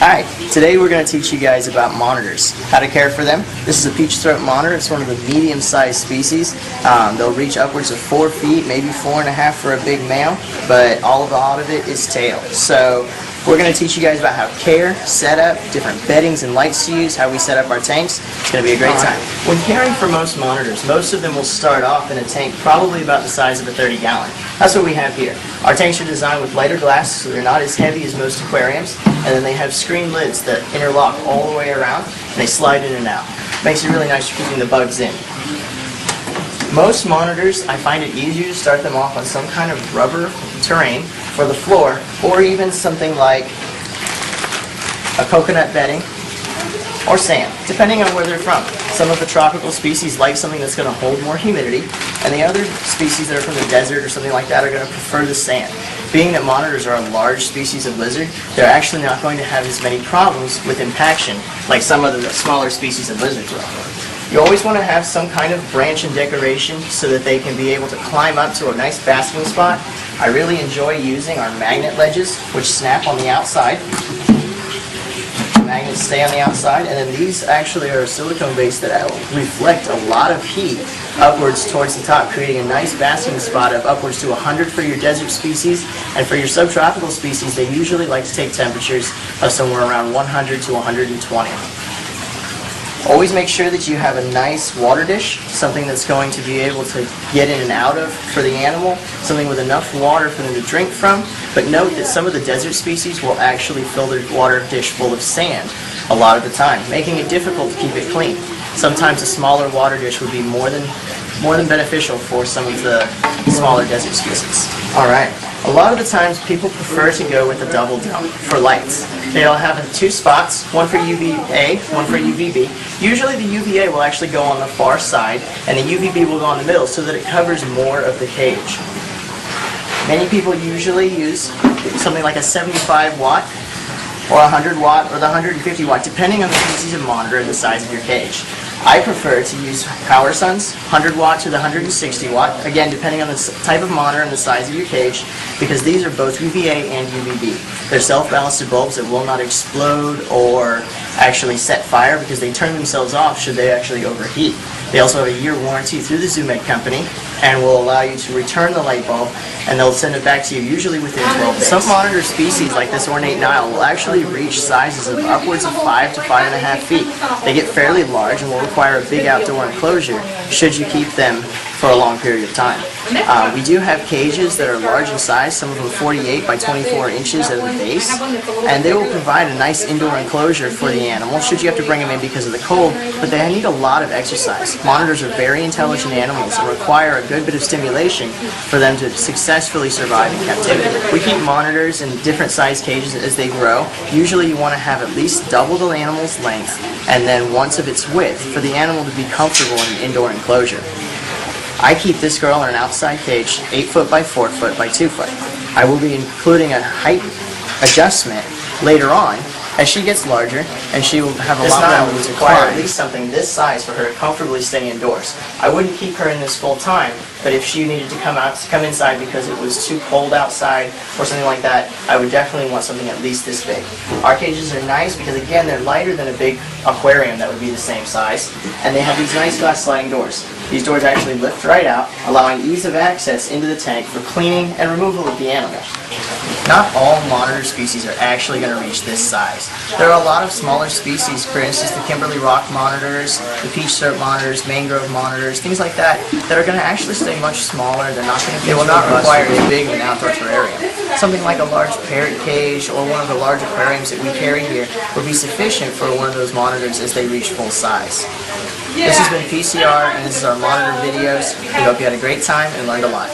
Alright, today we're going to teach you guys about monitors, how to care for them. This is a peach throat monitor. It's one of the medium-sized species. They'll reach upwards of 4 feet, maybe 4.5 for a big male, but all of it is tail. So we're going to teach you guys about how to care, setup, different beddings and lights to use, how we set up our tanks. It's going to be a great time. When caring for most monitors, most of them will start off in a tank probably about the size of a 30-gallon. That's what we have here. Our tanks are designed with lighter glass, so they're not as heavy as most aquariums, and then they have screen lids that interlock all the way around, and they slide in and out. Makes it really nice for keeping the bugs in. Most monitors, I find it easier to start them off on some kind of rubber terrain for the floor, or even something like a coconut bedding or sand, depending on where they're from. Some of the tropical species like something that's going to hold more humidity, and the other species that are from the desert or something like that are going to prefer the sand. Being that monitors are a large species of lizard, they're actually not going to have as many problems with impaction like some of the smaller species of lizards will. You always want to have some kind of branch and decoration so that they can be able to climb up to a nice basking spot. I really enjoy using our magnet ledges, which snap on the outside. The magnets stay on the outside, and then these actually are silicone base that reflect a lot of heat upwards towards the top, creating a nice basking spot of upwards to 100 for your desert species, and for your subtropical species, they usually like to take temperatures of somewhere around 100 to 120. Always make sure that you have a nice water dish, something that's going to be able to get in and out of for the animal, something with enough water for them to drink from. But note that some of the desert species will actually fill their water dish full of sand a lot of the time, making it difficult to keep it clean. Sometimes a smaller water dish would be more than beneficial for some of the smaller desert species. Alright, a lot of the times people prefer to go with a double dome for lights. They'll have 2 spots, one for UVA, one for UVB. Usually the UVA will actually go on the far side, and the UVB will go in the middle so that it covers more of the cage. Many people usually use something like a 75 watt or 100 watt or the 150 watt, depending on the species of monitor and the size of your cage. I prefer to use Power Suns, 100 watt to the 160 watt, again depending on the type of monitor and the size of your cage, because these are both UVA and UVB. They're self-balanced bulbs that will not explode or actually set fire because they turn themselves off should they actually overheat. They also have a year warranty through the Zumed company and will allow you to return the light bulb, and they'll send it back to you usually within 12 days. Some monitor species like this ornate Nile will actually reach sizes of upwards of 5 to 5.5 feet. They get fairly large and will require a big outdoor enclosure should you keep them for a long period of time. We do have cages that are large in size, some of them 48 by 24 inches at the base, and they will provide a nice indoor enclosure for the animal should you have to bring them in because of the cold, but they need a lot of exercise. Monitors are very intelligent animals and require a good bit of stimulation for them to successfully survive in captivity. We keep monitors in different size cages as they grow. Usually you want to have at least double the animal's length and then once of its width for the animal to be comfortable in an indoor enclosure. I keep this girl in an outside cage, 8 foot by 4 foot by 2 foot. I will be including a height adjustment later on as she gets larger, and she will have a lot more room to require at least something this size for her to comfortably stay indoors. I wouldn't keep her in this full time, but if she needed to come inside because it was too cold outside or something like that, I would definitely want something at least this big. Our cages are nice because again they're lighter than a big aquarium that would be the same size, and they have these nice glass sliding doors. These doors actually lift right out, allowing ease of access into the tank for cleaning and removal of the animal. Not all monitor species are actually going to reach this size. There are a lot of smaller species, for instance the Kimberly Rock monitors, the peach throat monitors, mangrove monitors, things like that, that are going to actually stay much smaller. They're not going to. They will not require as big of an outdoor terrarium. Something like a large parrot cage or one of the large aquariums that we carry here would be sufficient for one of those monitors as they reach full size. This has been PCR, and this is our monitor videos. We hope you had a great time and learned a lot.